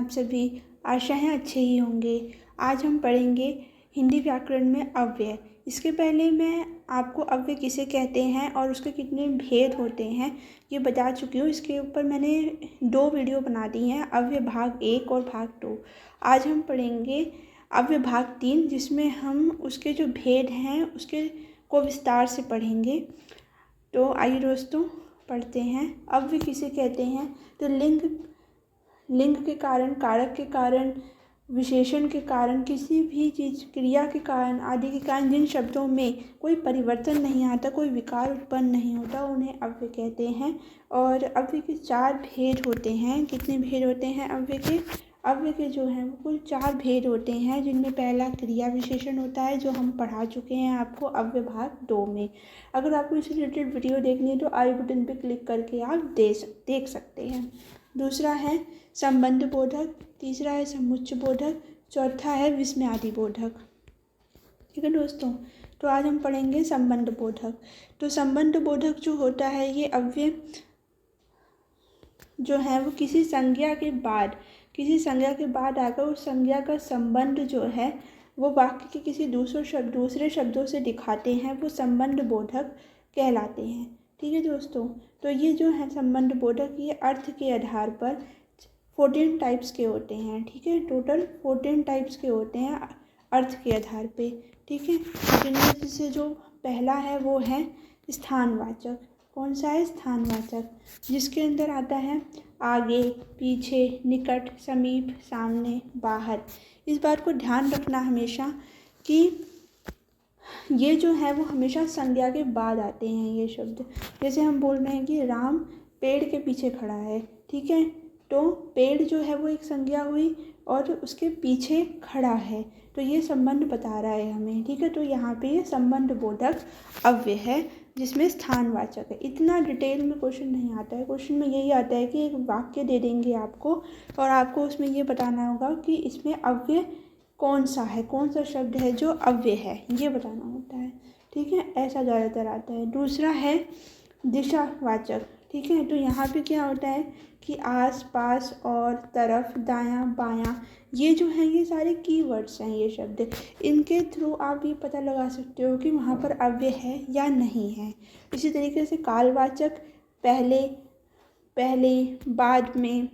आप सभी, आशा है अच्छे ही होंगे। आज हम पढ़ेंगे हिंदी व्याकरण में अव्यय। इसके पहले मैं आपको अव्यय किसे कहते हैं और उसके कितने भेद होते हैं ये बता चुकी हूँ। इसके ऊपर मैंने 2 वीडियो बना दी हैं, अव्यय भाग 1 और भाग 2। आज हम पढ़ेंगे अव्यय भाग 3, जिसमें हम उसके जो भेद हैं उसके को विस्तार से पढ़ेंगे। तो आइए दोस्तों पढ़ते हैं। अव्यय किसे कहते हैं? तो लिंग के कारण, कारक के कारण, विशेषण के कारण, किसी भी चीज़ क्रिया के कारण आदि के कारण जिन शब्दों में कोई परिवर्तन नहीं आता, कोई विकार उत्पन्न नहीं होता, उन्हें अव्यय कहते हैं। और अव्यय के 4 भेद होते हैं। कितने भेद होते हैं अव्यय के? अव्यय के जो हैं वो कुल 4 भेद होते हैं, जिनमें पहला क्रिया विशेषण होता है, जो हम पढ़ा चुके हैं आपको अव्यय भाग 2 में। अगर आपको इससे रिलेटेड वीडियो देखनी है तो आई बटन पर क्लिक करके आप देख सकते हैं। दूसरा है संबंध बोधक, तीसरा है समुच्चय बोधक, चौथा है विस्मयादि बोधक। ठीक है दोस्तों, तो आज हम पढ़ेंगे संबंध बोधक। तो संबंध बोधक जो होता है, ये अव्यय जो है वो किसी संज्ञा के बाद आकर उस संज्ञा का संबंध जो है वो वाक्य के किसी दूसरे शब्दों से दिखाते हैं, वो संबंध बोधक कहलाते हैं। ठीक है दोस्तों, तो ये जो है संबंध बोधक, ये अर्थ के आधार पर 14 टाइप्स के होते हैं। ठीक है, टोटल 14 टाइप्स के होते हैं अर्थ के आधार पे। ठीक है, जिनमें से जो पहला है वो है स्थानवाचक। कौन सा है? स्थानवाचक, जिसके अंदर आता है आगे, पीछे, निकट, समीप, सामने, बाहर। इस बात को ध्यान रखना हमेशा कि ये जो है वो हमेशा संज्ञा के बाद आते हैं ये शब्द। जैसे हम बोल रहे हैं कि राम पेड़ के पीछे खड़ा है। ठीक है, तो पेड़ जो है वो एक संज्ञा हुई और उसके पीछे खड़ा है, तो ये संबंध बता रहा है हमें। ठीक है, तो यहाँ पे ये संबंध बोधक अव्यय है, जिसमें स्थानवाचक है। इतना डिटेल में क्वेश्चन नहीं आता है। क्वेश्चन में यही आता है कि एक वाक्य दे देंगे आपको और आपको उसमें ये बताना होगा कि इसमें अव्यय कौन सा है, कौन सा शब्द है जो अव्यय है, ये बताना होता है। ठीक है, ऐसा ज़्यादातर आता है। दूसरा है दिशावाचक। ठीक है, तो यहाँ पे क्या होता है कि आस पास और तरफ, दायां बायां, ये जो हैं ये सारे कीवर्ड्स हैं। ये शब्द, इनके थ्रू आप ये पता लगा सकते हो कि वहाँ पर अव्यय है या नहीं है। इसी तरीके से कालवाचक, पहले, बाद में,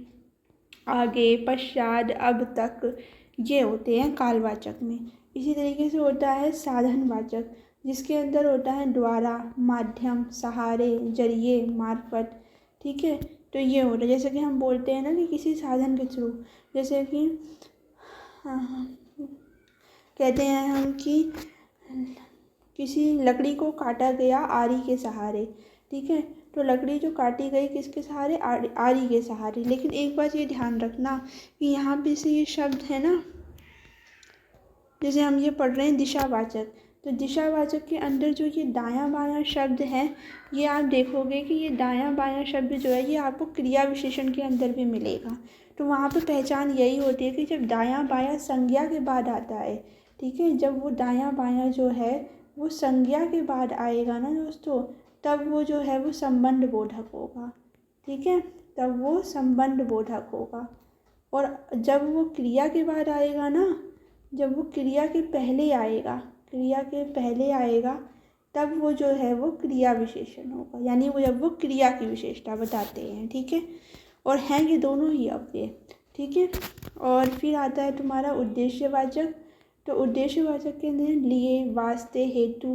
आगे, पश्चात, अब तक, ये होते हैं कालवाचक में। इसी तरीके से होता है साधनवाचक, जिसके अंदर होता है द्वारा, माध्यम, सहारे, जरिए, मार्फत। ठीक है, तो ये होता है। जैसे कि हम बोलते हैं ना कि किसी साधन के थ्रू, जैसे कि कहते हैं हम कि किसी लकड़ी को काटा गया आरी के सहारे। ठीक है, तो लकड़ी जो काटी गई किसके सहारे? आरी के सहारे। लेकिन एक बात ये ध्यान रखना कि यहाँ पे से ये शब्द है ना, जैसे हम ये पढ़ रहे हैं दिशावाचक, तो दिशावाचक के अंदर जो ये दायां बायां शब्द है, ये आप देखोगे कि ये दायां बायां शब्द जो है ये आपको क्रिया विशेषण के अंदर भी मिलेगा। तो वहाँ पे पहचान यही होती है कि जब दायां बायां संज्ञा के बाद आता है, ठीक है, जब वो दायां बायां जो है वो संज्ञा के बाद आएगा ना दोस्तों, तब वो जो है वो संबंध बोधक होगा। ठीक है, तब वो संबंध बोधक होगा। और जब वो क्रिया के बाद आएगा ना, जब वो क्रिया के पहले आएगा, तब वो जो है वो क्रिया विशेषण होगा, यानी वो जब वो क्रिया की विशेषता बताते हैं। ठीक है, और हैं ये दोनों ही अव्यय। ठीक है, और फिर आता है तुम्हारा उद्देश्यवाचक। तो उद्देश्यवाचक के अंदर लिए, वास्ते, हेतु,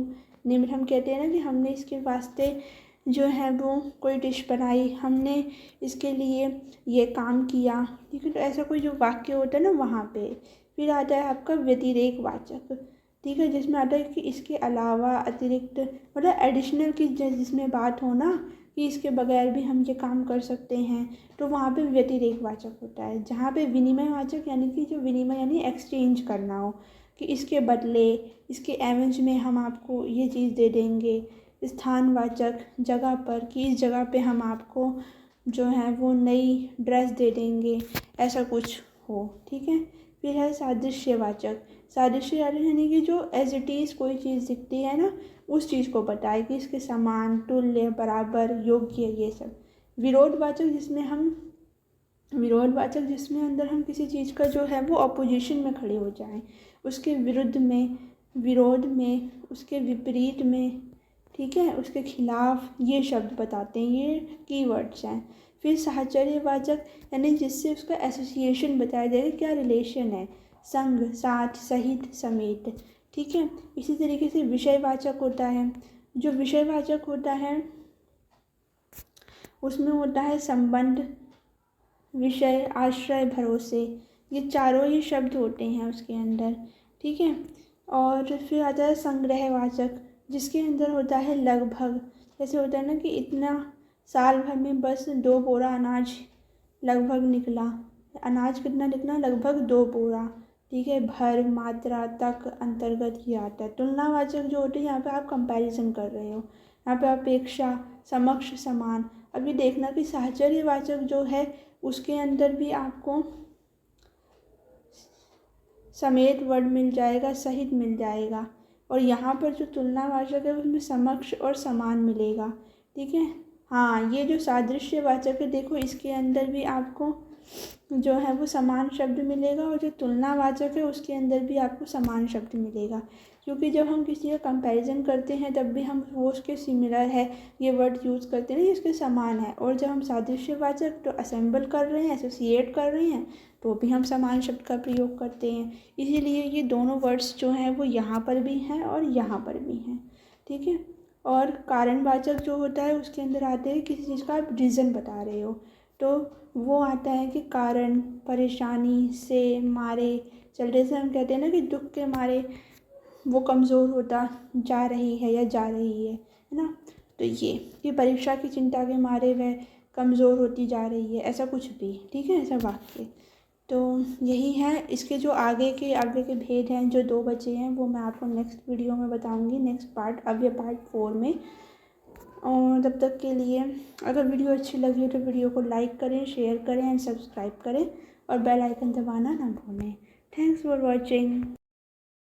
निम्न। हम कहते हैं ना कि हमने इसके वास्ते जो है वो कोई डिश बनाई, हमने इसके लिए ये काम किया। ठीक है, तो ऐसा कोई जो वाक्य होता है ना वहाँ पे। फिर आता है आपका व्यतिरेक वाचक। ठीक है, जिसमें आता है कि इसके अलावा, अतिरिक्त, मतलब एडिशनल की जिसमें बात हो ना कि इसके बगैर भी हम ये काम कर सकते हैं, तो वहाँ पे व्यतिरेक वाचक होता है। जहाँ पे विनिमय वाचक, यानी कि जो विनिमय यानी एक्सचेंज करना हो, कि इसके बदले, इसके एवज में हम आपको ये चीज़ दे देंगे। स्थानवाचक, जगह पर, कि इस जगह पे हम आपको जो है वो नई ड्रेस दे देंगे, ऐसा कुछ हो। ठीक है, फिर है सादृश्यवाचक। सादृश्यवाचक यानी कि जो एज इट इज़ कोई चीज़ दिखती है ना, उस चीज़ को बताए कि इसके समान, तुल्य, बराबर, योग्य, ये सब। विरोधवाचक, जिसमें हम विरोधवाचक जिसमें अंदर हम किसी चीज़ का जो है वो अपोजिशन में खड़े हो जाएं, उसके विरुद्ध में, विरोध में, उसके विपरीत में, ठीक है, उसके खिलाफ, ये शब्द बताते हैं, ये कीवर्ड्स हैं। फिर साहचर्यवाचक यानी जिससे उसका एसोसिएशन बताया जाएगा, क्या रिलेशन है, संग, साथ, सहित, समेत, ठीक है। इसी तरीके से विषयवाचक होता है। जो विषयवाचक होता है उसमें होता है संबंध, विषय, आश्रय, भरोसे, ये चारों ही शब्द होते हैं उसके अंदर, ठीक है। और फिर आता है संग्रहवाचक, जिसके अंदर होता है लगभग, जैसे होता है ना कि इतना साल भर में बस 2 बोरा अनाज लगभग निकला, अनाज कितना निकला, लगभग 2 बोरा, ठीक है। भर, मात्रा, तक, अंतर्गत ये आता है। तुलनावाचक जो होते हैं यहाँ पे आप कंपैरिजन कर रहे हो, यहाँ पे अपेक्षा, समक्ष, समान। अभी देखना कि साहचर्यवाचक जो है उसके अंदर भी आपको समेत वर्ड मिल जाएगा, सहित मिल जाएगा, और यहाँ पर जो तुलनावाचक है उसमें समक्ष और समान मिलेगा, ठीक है। हाँ, ये जो सादृश्यवाचक है देखो इसके अंदर भी आपको जो है वो समान शब्द मिलेगा, और जो तुलनावाचक है उसके अंदर भी आपको समान शब्द मिलेगा, क्योंकि जब हम किसी का कंपैरिजन करते हैं तब भी हम वो उसके सिमिलर है ये वर्ड यूज़ करते हैं, इसके समान है। और जब हम सादृश्यवाचक तो असेंबल कर रहे हैं, एसोसिएट कर रहे हैं, तो भी हम समान शब्द का प्रयोग करते हैं। इसीलिए ये दोनों वर्ड्स जो हैं वो यहाँ पर भी हैं और यहाँ पर भी हैं, ठीक है। और कारणवाचक जो होता है उसके अंदर आते हैं किसी चीज़ का आप रीज़न बता रहे हो, तो वो आता है कि कारण, परेशानी से, मारे चल रहे, से हम कहते हैं ना कि दुख के मारे वो कमज़ोर होता जा रही है या जा रही है ना। तो ये परीक्षा की चिंता के मारे वह कमज़ोर होती जा रही है, ऐसा कुछ भी, ठीक है, ऐसा वाक्य। तो यही है, इसके जो आगे के भेद हैं जो 2 बचे हैं वो मैं आपको नेक्स्ट वीडियो में बताऊंगी, नेक्स्ट पार्ट, अब ये पार्ट 4 में। और तब तक के लिए अगर वीडियो अच्छी लगी हो तो वीडियो को लाइक करें, शेयर करें एंड सब्सक्राइब करें, और बेल आइकन दबाना ना भूलें। Thanks for watching.